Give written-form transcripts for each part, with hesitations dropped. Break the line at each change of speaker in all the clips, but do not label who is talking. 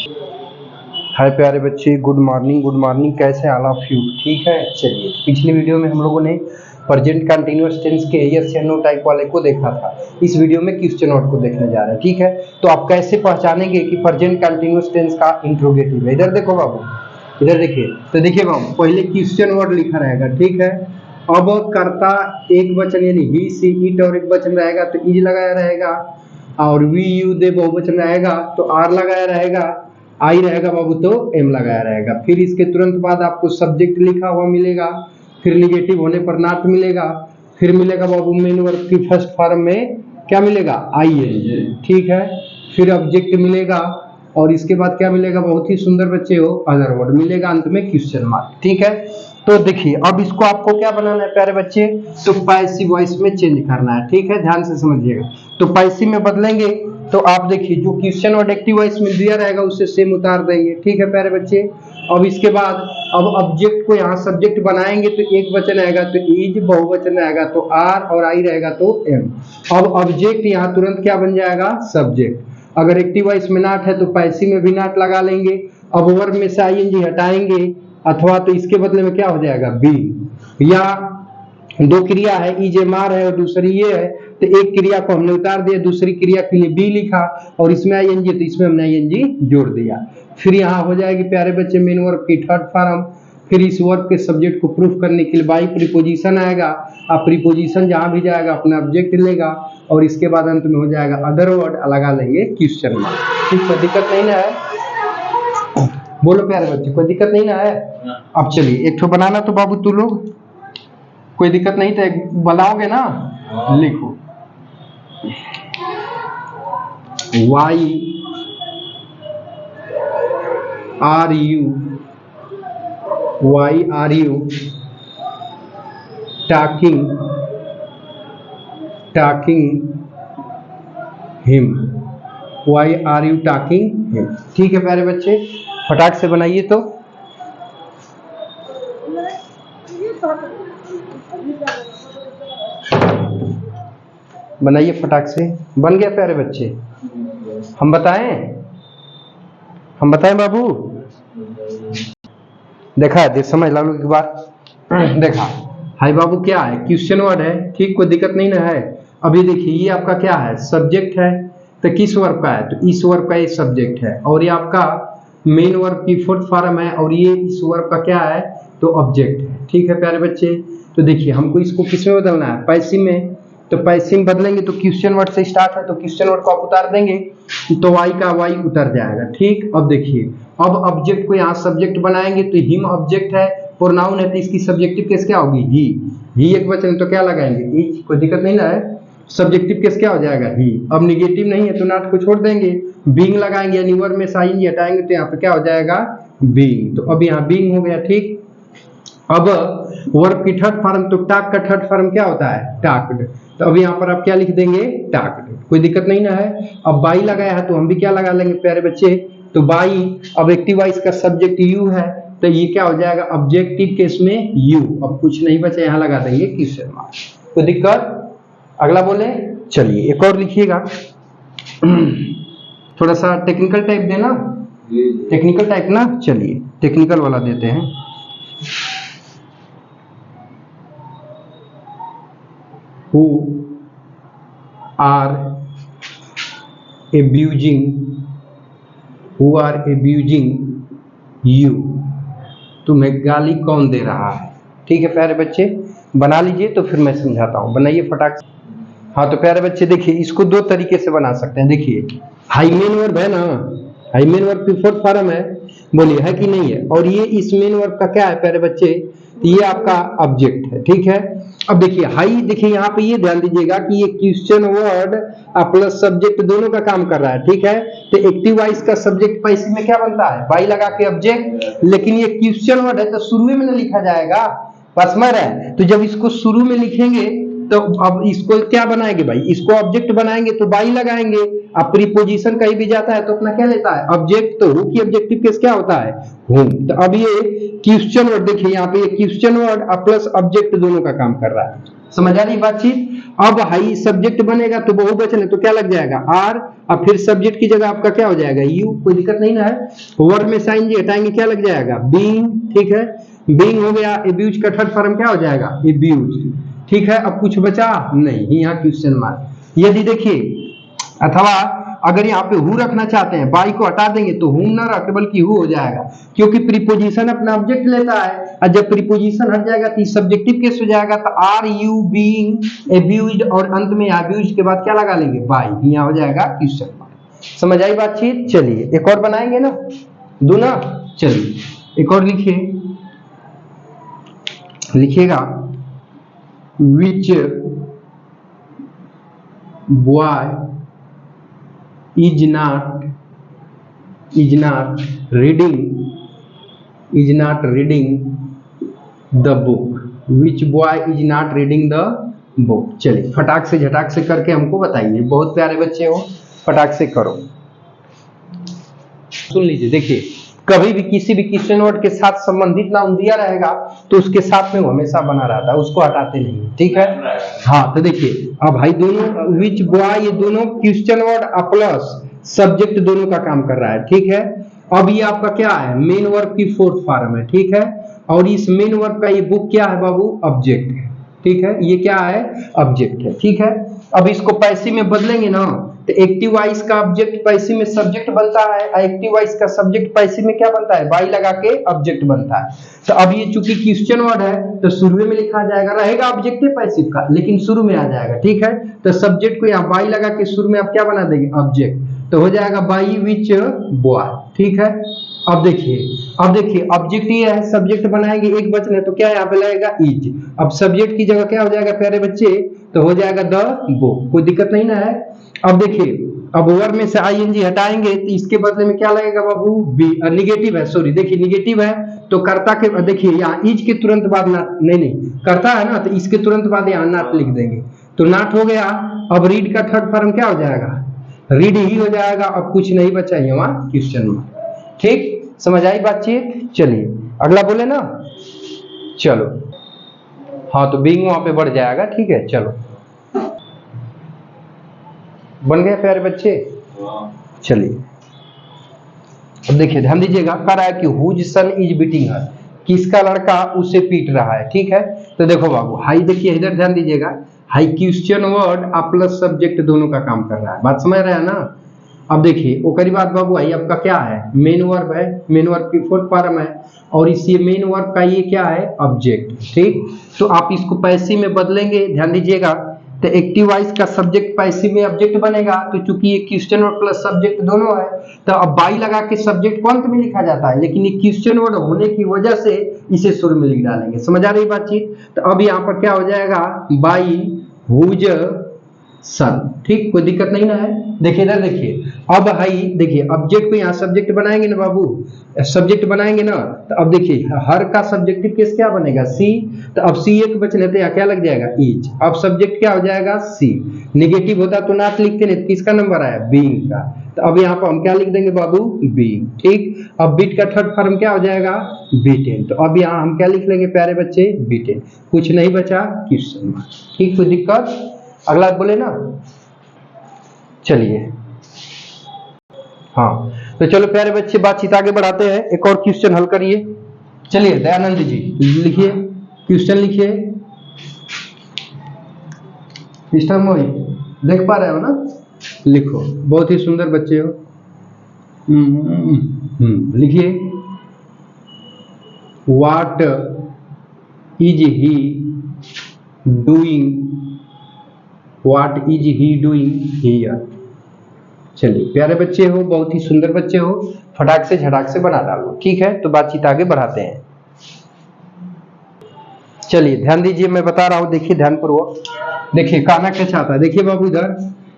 हाय प्यारे बच्चे, good morning. कैसे ऑल ऑफ यू? ठीक है। चलिए, पिछली वीडियो में हम लोगों ने प्रेजेंट कंटीन्यूअस टेंस के यस या नो टाइप वाले को देखा था। इस वीडियो में क्वेश्चन वर्ड को देखने जा रहे हैं। ठीक है, तो आप कैसे पहचानेंगे कि प्रेजेंट कंटीन्यूअस टेंस का इंट्रोगेटिव है? इधर देखो बाबू, इधर देखिए। तो देखिए बाबू, पहले क्वेश्चन वर्ड लिखा रहेगा। ठीक है, अब कर्ता एक वचन यानी ही सी इट और एक वचन रहेगा तो इज लगाया रहेगा, और वी यू दे बहुवचन रहेगा तो आर लगाया रहेगा, आई रहेगा बाबू तो एम लगाया रहेगा। फिर इसके तुरंत बाद आपको सब्जेक्ट लिखा हुआ मिलेगा, फिर निगेटिव होने पर नॉट मिलेगा, फिर मिलेगा बाबू मेन वर्ब की फर्स्ट फॉर्म में क्या मिलेगा? I N. ठीक है, फिर ऑब्जेक्ट मिलेगा और इसके बाद क्या मिलेगा? बहुत ही सुंदर बच्चे हो, अदर वर्ड मिलेगा, अंत में क्वेश्चन मार्क। ठीक है, तो देखिए अब इसको आपको क्या बनाना है प्यारे बच्चे? तो पैसिव वॉइस में चेंज करना है। ठीक है, ध्यान से समझिएगा। तो पैसिव में बदलेंगे तो आप देखिए जो क्वेश्चन वर्ड एक्टिव वॉइस में दिया रहेगा उससे सेम उतार देंगे। ठीक है प्यारे बच्चे, अब इसके बाद अब ऑब्जेक्ट को यहाँ सब्जेक्ट बनाएंगे तो एक वचन आएगा तो इज, बहुवचन आएगा तो आर और आई रहेगा तो एम। अब ऑब्जेक्ट यहाँ तुरंत क्या बन जाएगा? सब्जेक्ट। अगर एक्टिव वॉइस में नॉट है तो पैसिव में भी नॉट लगा लेंगे। अब वर्ब में से आईएनजी हटाएंगे अथवा तो इसके बदले में क्या हो जाएगा? बी। या दो क्रिया है, इज एम आर है और दूसरी ये है, तो एक क्रिया को हमने उतार दिया, दूसरी क्रिया के लिए बी लिखा और इसमें आईएनजी तो इसमें हमने आईएनजी जोड़ दिया। फिर यहाँ हो जाएगी प्यारे बच्चे मेन वर्ब की थर्ड फॉर्म। फिर इस वर्ब के सब्जेक्ट को प्रूफ करने के लिए बाई प्रीपोजिशन आएगा। अब प्रीपोजिशन जहां भी जाएगा अपना ऑब्जेक्ट लेगा और इसके बाद अंत में हो जाएगा अदर वर्ड, लगा लेंगे क्वेश्चन मार्क। ठीक, कोई दिक्कत नहीं ना है? बोलो प्यारे बच्चे, कोई दिक्कत नहीं ना है? अब चलिए एक ठो बनाना तो बाबू तू लोग, कोई दिक्कत नहीं तो बनाओगे ना? लिखो why are you talking him? why are you talking him? ठीक है प्यारे बच्चे, फटाक से बनाइए तो। बनाइए फटाक से। बन गया प्यारे बच्चे? हम बताएं बाबू? देखा, देख समझ लो एक बार। देखा हाय बाबू, क्या है? क्वेश्चन वर्ड है। ठीक, कोई दिक्कत नहीं ना है? अभी देखिए ये आपका क्या है? सब्जेक्ट है। तो किस वर्ब का है? तो इस वर्ब का ये सब्जेक्ट है और ये आपका मेन वर्ब की फोर्थ फॉर्म है और ये इस वर्ब का क्या है? तो ऑब्जेक्ट है। ठीक है प्यारे बच्चे, तो देखिए हमको इसको किस में बदलना है? पैसिव में। तो पैसिव में बदलेंगे तो क्वेश्चन वर्ड से स्टार्ट है तो क्वेश्चन वर्ड को आप उतार देंगे तो वाई का वाई उतर जाएगा। ठीक, अब देखिए अब ऑब्जेक्ट को यहाँ सब्जेक्ट बनाएंगे तो हिम ऑब्जेक्ट है, प्रोनाउन है तो इसकी सब्जेक्टिव केस क्या होगी? ही एक वचन तो क्या लगाएंगे? इज। कोई दिक्कत नहीं ना है? सब्जेक्टिव केस क्या हो जाएगा? ही। अब निगेटिव नहीं है तो नॉट को छोड़ देंगे, बीइंग लगाएंगे यानी वर्ब में साइन हटाएंगे तो यहाँ पे क्या हो जाएगा? बीइंग। तो अब यहाँ बीइंग हो गया। ठीक, अब वर्ब की थर्ड फॉर्म तो टाक का थर्ड फॉर्म क्या होता है? टाक्ड। तो अब यहाँ पर आप क्या लिख देंगे? टाक्ड। कोई दिक्कत नहीं ना है? अब बाई लगाया है तो हम भी क्या लगा लेंगे प्यारे बच्चे? तो बाई। अब एक्टिव वॉइस का सब्जेक्ट यू है तो ये क्या हो जाएगा? ऑब्जेक्टिव केस में यू। अब कुछ नहीं बचा, यहाँ लगा देंगे क्वेश्चन मार्क। कोई दिक्कत? अगला बोले। चलिए एक और लिखिएगा। थोड़ा सा टेक्निकल टाइप देना, टेक्निकल टाइप ना। चलिए टेक्निकल वाला देते हैं। Who are abusing you? तुम्हें गाली कौन दे रहा है? ठीक है प्यारे बच्चे, बना लीजिए तो फिर मैं समझाता हूँ। बनाइए फटाक से। हाँ तो प्यारे बच्चे देखिए इसको दो तरीके से बना सकते हैं। देखिए हाई मेन वर्ब है ना, हाई मेन वर्ब की फोर्थ फॉर्म है, बोलिए है कि नहीं है? और ये इस मेन वर्ब का क्या है प्यारे बच्चे? ये आपका ऑब्जेक्ट है। ठीक है, अब देखिए हाई, देखिए यहाँ पे ये ध्यान दीजिएगा कि ये क्वेश्चन वर्ड प्लस सब्जेक्ट दोनों का काम कर रहा है। ठीक है, तो एक्टिव वॉइस का सब्जेक्ट पैसिव में क्या बनता है? बाई लगा के ऑब्जेक्ट, लेकिन ये क्वेश्चन वर्ड है तो शुरू में ना लिखा जाएगा, बस मर है। तो जब इसको शुरू में लिखेंगे तो अब इसको क्या बनाएंगे भाई? इसको ऑब्जेक्ट बनाएंगे तो बाई लगाएंगे। अब प्रीपोजिशन कहीं भी जाता है तो अपना क्या लेता है? ऑब्जेक्ट। तो हु की ऑब्जेक्टिव केस क्या होता है? हुम। तो अब ये क्वेश्चन वर्ड देखिए यहाँ पे ये क्वेश्चन वर्ड प्लस ऑब्जेक्ट दोनों का काम कर रहा है। समझ आ रही बातचीत। अब हाई सब्जेक्ट बनेगा तो बहुवचन है तो क्या लग जाएगा आर, अब फिर सब्जेक्ट की जगह आपका क्या हो जाएगा यू, कोई दिक्कत नहीं ना है। वर्ब में साइन जी हटाएंगे क्या लग जाएगा बीइंग, ठीक है। बीइंग हो गया, एब्यूज का थर्ड फॉर्म क्या हो जाएगा एब्यूज, ठीक है। अब कुछ बचा नहीं, यहाँ क्वेश्चन मार्क। यदि देखिए अथवा अगर यहाँ पे हु रखना चाहते हैं, बाई को हटा देंगे तो हुम ना रखे बल्कि हु हो जाएगा, क्योंकि प्रीपोजिशन अपना ऑब्जेक्ट लेता है, और जब प्रीपोजिशन हट जाएगा तो सब्जेक्टिव केस हो जाएगा। तो आर यू बीइंग एब्यूज्ड और अंत में एब्यूज्ड के बाद क्या लगा लेंगे बाई, यहाँ हो जाएगा क्वेश्चन मार्क। समझ आई बातचीत। चलिए एक और बनाएंगे ना, दो ना, चलिए एक और लिखिए, लिखिएगा विच boy is not reading the book, which boy is not reading the book। चलिए फटाक से झटाक से करके हमको बताइए, बहुत प्यारे बच्चे हो, फटाक से करो। सुन लीजिए, देखिए कभी भी किसी भी क्वेश्चन वर्ड के साथ संबंधित नाउन दिया रहेगा तो उसके साथ में वो हमेशा बना रहता है, उसको हटाते नहीं, ठीक है। हाँ तो देखिए अब भाई दोनों विच बॉय, ये दोनों क्वेश्चन वर्ड प्लस सब्जेक्ट दोनों का काम कर रहा है, ठीक है। अब ये आपका क्या है मेन वर्ब की फोर्थ फॉर्म है, ठीक है। और इस मेन वर्ब का ये बुक क्या है बाबू ऑब्जेक्ट है, ठीक है। ये क्या है ऑब्जेक्ट है, ठीक है। अब इसको पैसिव में बदलेंगे ना तो एक्टिव वॉइस का ऑब्जेक्ट पैसिव में सब्जेक्ट बनता है, और एक्टिव वॉइस का सब्जेक्ट पैसिव में क्या बनता है बाई लगा के ऑब्जेक्ट बनता है। तो अब ये चूंकि क्वेश्चन वर्ड है तो शुरू में लिखा जाएगा, रहेगा ऑब्जेक्टिव पैसिव का लेकिन शुरू में आ जाएगा, ठीक है। तो सब्जेक्ट को यहाँ बाई लगा के शुरू में आप क्या बना देंगे ऑब्जेक्ट, तो हो जाएगा बाई विच बॉय, ठीक है। अब देखिए ऑब्जेक्ट ये है, सब्जेक्ट बनाएंगे एक वचन है तो क्या यहाँ पे लगेगा इज। अब सब्जेक्ट की जगह क्या हो जाएगा प्यारे बच्चे, तो हो जाएगा द बुक, कोई दिक्कत नहीं ना है। अब देखिए अब वर्ब में से आईएनजी हटाएंगे तो इसके बदले में क्या लगेगा बाबू बी, निगेटिव है, सॉरी देखिए निगेटिव है तो कर्ता के देखिए यहाँ इज के तुरंत बाद नाट, नहीं कर्ता है ना तो इसके तुरंत बाद यहाँ नाट लिख देंगे तो नाट हो गया। अब रीड का थर्ड फॉर्म क्या हो जाएगा रीड ही हो जाएगा, अब कुछ नहीं बचा यहाँ क्वेश्चन में, ठीक। समझ आई बातचीत। चलिए अगला बोले ना, चलो हाँ तो बीइंग वहां पे बढ़ जाएगा, ठीक है। चलो बन गए प्यारे बच्चे। चलिए अब देखिए ध्यान दीजिएगा, कह रहा है कि हुज सन इज बीटिंग हर, किसका लड़का उसे पीट रहा है, ठीक है। तो देखो बाबू हाई, देखिए इधर ध्यान दीजिएगा, high question word plus subject दोनों का काम कर रहा है, बात समझ रहे हैं ना। अब देखिए ओकरी बात बाबू हाई आपका क्या है मेन वर्ब है, मेन वर्ब की फोर्थ फॉर्म है और इस मेन वर्ब का ये क्या है ऑब्जेक्ट, ठीक। तो आप इसको पैसिव में बदलेंगे, ध्यान दीजिएगा, तो एक्टिव वॉइस का सब्जेक्ट पैसिव में ऑब्जेक्ट बनेगा, तो चूंकि ये क्वेश्चन वर्ड प्लस सब्जेक्ट दोनों है तो अब बाई लगा के सब्जेक्ट को अंत में लिखा जाता है, लेकिन ये क्वेश्चन वर्ड होने की वजह से इसे शुरू में लिख डालेंगे। समझ आ रही बातचीत। तो अब यहाँ पर क्या हो जाएगा बाई हुज सन, ठीक, कोई दिक्कत नहीं ना है। देखिए इधर देखिए, अब हाई देखिए ऑब्जेक्ट को यहाँ सब्जेक्ट बनाएंगे ना बाबू, सब्जेक्ट बनाएंगे ना, तो अब देखिए हर का सब्जेक्टिव केस क्या बनेगा सी, तो अब सी एक बचने तो यहाँ क्या लग जाएगा इज, अब सब्जेक्ट क्या हो जाएगा सी, निगेटिव होता तो नाट लिखते नहीं, किसका नंबर आया बीइंग का, तो अब यहाँ पर हम क्या लिख देंगे बाबू बीइंग, ठीक। अब बीट का थर्ड फॉर्म क्या हो जाएगा बीटेन, तो अब यहाँ हम क्या लिख लेंगे प्यारे बच्चे बीटेन, कुछ नहीं बचा क्वेश्चन मार्क, ठीक, कोई दिक्कत। अगला बोले ना, चलिए हाँ तो चलो प्यारे बच्चे बातचीत आगे बढ़ाते हैं, एक और क्वेश्चन हल करिए। चलिए दयानंद जी लिखिए क्वेश्चन, लिखिए मिस्टर मोहित देख पा रहे हो ना, लिखो, बहुत ही सुंदर बच्चे हो। लिखिए what is he doing, what is he doing here. चलिए प्यारे बच्चे हो, बहुत ही सुंदर बच्चे हो, फटाक से झटाक से बना डालो, ठीक है। तो बातचीत आगे बढ़ाते हैं। चलिए ध्यान दीजिए, मैं बता रहा हूं, देखिए ध्यानपूर्वक, देखिए कहना क्या चाहता है, देखिए बाबू इधर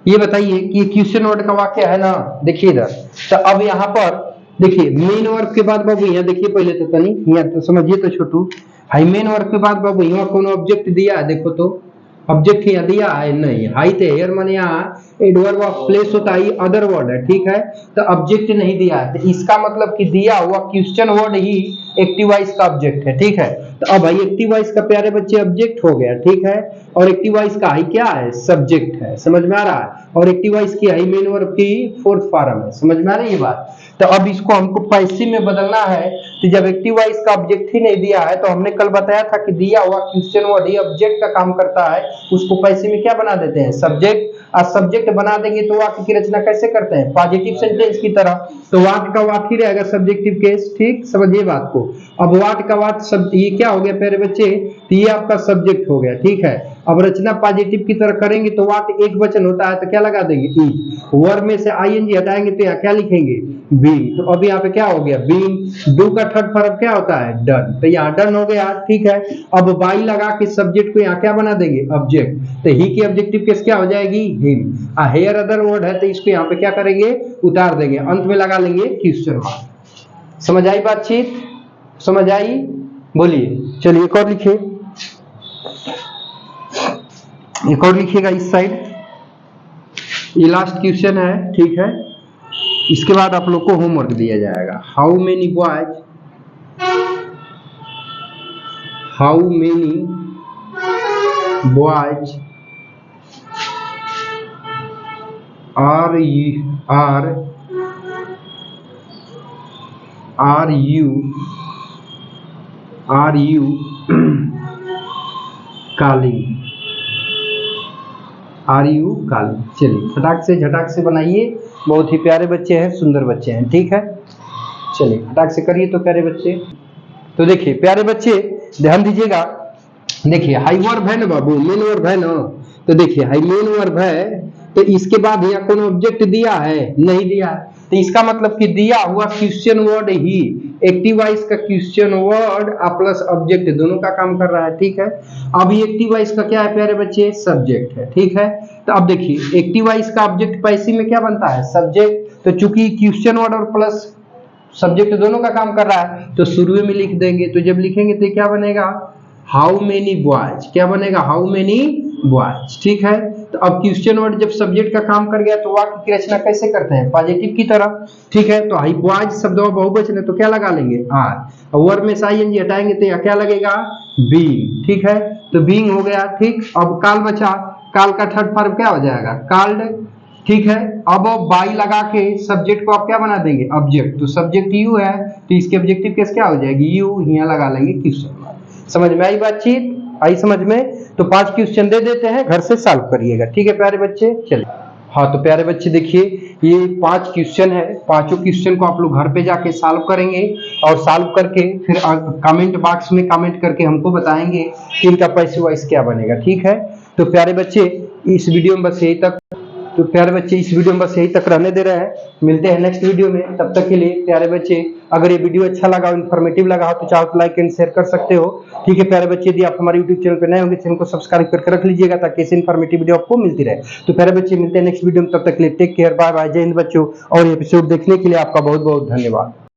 ये बताइए कि ये क्वेश्चन वर्ड का वाक्य है ना, देखिए इधर, तो अब यहाँ पर देखिए मेन वर्ब के बाद बाबू यहाँ देखिए पहले तो तनी यहाँ तो समझिए तो छोटू, हाई मेन वर्ब के बाद बाबू यहाँ कौन ऑब्जेक्ट दिया है, देखो तो ऑब्जेक्ट यहाँ दिया है नहीं, हाई थे हेयर माने यहाँ एडवर्ब ऑफ प्लेस होता है, अदर वर्ड है, ठीक है। तो ऑब्जेक्ट नहीं दिया है, तो इसका मतलब कि दिया हुआ क्वेश्चन वर्ड ही एक्टिव वॉइस का ऑब्जेक्ट है, ठीक है। तो तो अब भाई एक्टिव वॉइस का प्यारे बच्चे ऑब्जेक्ट हो गया, ठीक है। और एक्टिव वॉइस का आई क्या है, सब्जेक्ट है, समझ में आ रहा है। और एक्टिव वॉइस की आई मेन वर्ब की फोर्थ फॉर्म है, समझ में आ रही है बात। तो अब इसको हमको पैसिव में बदलना है। तो जब एक्टिव वॉइस का ऑब्जेक्ट ही नहीं दिया है, तो हमने कल बताया था कि दिया हुआ क्वेश्चन वर्ड ही ऑब्जेक्ट का काम करता है, उसको पैसिव में क्या बना देते हैं, सब्जेक्ट। आज सब्जेक्ट बना देंगे तो वाक्य की रचना कैसे करते हैं, पॉजिटिव सेंटेंस की तरह। तो वाट का वाट ही रहेगा सब्जेक्टिव केस, ठीक, समझिए बात को। अब वाट का वाट सब ये क्या हो गया प्यारे बच्चे, तो ये आपका सब्जेक्ट हो गया, ठीक है। अब रचना पॉजिटिव की तरह करेंगे तो वाट एक वचन होता है, तो क्या लगा देंगे, इज। वर्ब में से आईएनजी हटाएंगे तो यहाँ क्या लिखेंगे, बीइंग। तो अब यहाँ पे क्या हो गया, बीइंग। डू का थर्ड फॉर्म क्या होता है, डन। तो यहाँ डन हो गया, ठीक है। अब बाई लगा के सब्जेक्ट को यहाँ क्या बना देंगे, ऑब्जेक्ट। तो ही की ऑब्जेक्टिव केस क्या हो जाएगी, हिम। हेयर अदर वर्ड है तो इसको यहाँ पे क्या करेंगे, उतार देंगे, अंत में लगा लेंगे क्वेश्चन मार्क। समझ आई बातचीत, समझ आई, बोलिए। चलिए एक और लिखिए, एक और लिखिएगा इस साइड, ये लास्ट क्वेश्चन है, ठीक है। इसके बाद आप लोग को होमवर्क दिया जाएगा। How many boys are you calling? चलिए फटाक से झटाक से बनाइए, बहुत ही प्यारे बच्चे हैं, सुंदर बच्चे हैं, ठीक है। चलिए फटाक से करिए तो प्यारे बच्चे। तो देखिए प्यारे बच्चे ध्यान दीजिएगा, देखिए हाई वर्ब है ना बाबू, मेन वर्ब है ना। तो देखिए हाई मेन वर्ब है, तो इसके बाद यहाँ कौन ऑब्जेक्ट दिया है, नहीं दिया है। तो इसका मतलब कि दिया हुआ क्वेश्चन वर्ड ही एक्टिव वॉइस का क्वेश्चन वर्ड प्लस ऑब्जेक्ट दोनों का काम कर रहा है, ठीक है। अभी एक्टिव वॉइस का क्या है प्यारे बच्चे, सब्जेक्ट है, ठीक है। तो अब देखिए एक्टिव वॉइस का ऑब्जेक्ट पैसिव में क्या बनता है, सब्जेक्ट। तो चूंकि क्वेश्चन वर्ड और प्लस सब्जेक्ट दोनों का काम कर रहा है, तो शुरू में लिख देंगे। तो जब लिखेंगे तो क्या बनेगा, हाउ मेनी बॉयज, क्या बनेगा, हाउ मेनी बॉयज, ठीक है। तो अब क्वेश्चन वर्ड जब सब्जेक्ट का काम कर गया तो वाक्य की रचना कैसे करते हैं, पॉजिटिव की तरह, ठीक है। तो हाई बॉयज शब्द बहुवचन है तो क्या लगा लेंगे, आर। और वर्ब में से आईएनजी हटाएंगे तो यहाँ क्या लगेगा, बीइंग, ठीक है। तो बीइंग हो गया, ठीक। अब काल बचा, काल का थर्ड फॉर्म क्या हो जाएगा, काल्ड, ठीक है। अब बाई लगा के सब्जेक्ट को आप क्या बना देंगे, ऑब्जेक्ट। तो सब्जेक्ट यू है तो इसके ऑब्जेक्टिव केस क्या हो जाएगी, यू, यहाँ लगा लेंगे क्वेश्चन मार्क। समझ में आई बातचीत, आई समझ में। तो 5 क्वेश्चन दे देते हैं, घर से सॉल्व करिएगा, ठीक है प्यारे बच्चे। चलिए हाँ, तो प्यारे बच्चे देखिए ये 5 क्वेश्चन है, पांचों क्वेश्चन को आप लोग घर पे जाके सॉल्व करेंगे और सॉल्व करके फिर कमेंट बॉक्स में कमेंट करके हमको बताएंगे कि इनका पैसिव वॉइस क्या बनेगा, ठीक है। तो प्यारे बच्चे इस वीडियो में बस यही तक, तो प्यारे बच्चे इस वीडियो में बस यही तक रहने दे रहे हैं। मिलते हैं नेक्स्ट वीडियो में, तब तक के लिए प्यारे बच्चे अगर ये वीडियो अच्छा लगा, इन्फॉर्मेटिव लगा हो तो चाहो तो लाइक एंड शेयर कर सकते हो, ठीक है प्यारे बच्चे। यदि आप हमारे यूट्यूब चैनल पर नए होंगे, चैनल को सब्सक्राइब करके रख लीजिएगा ताकि ऐसे इन्फॉर्मेटिव वीडियो आपको मिलती रहे। तो प्यारे बच्चे मिलते हैं नेक्स्ट वीडियो में, तब तक के लिए टेक केयर, बाय बाय, जय हिंद बच्चों। और एपिसोड देखने के लिए आपका बहुत बहुत धन्यवाद।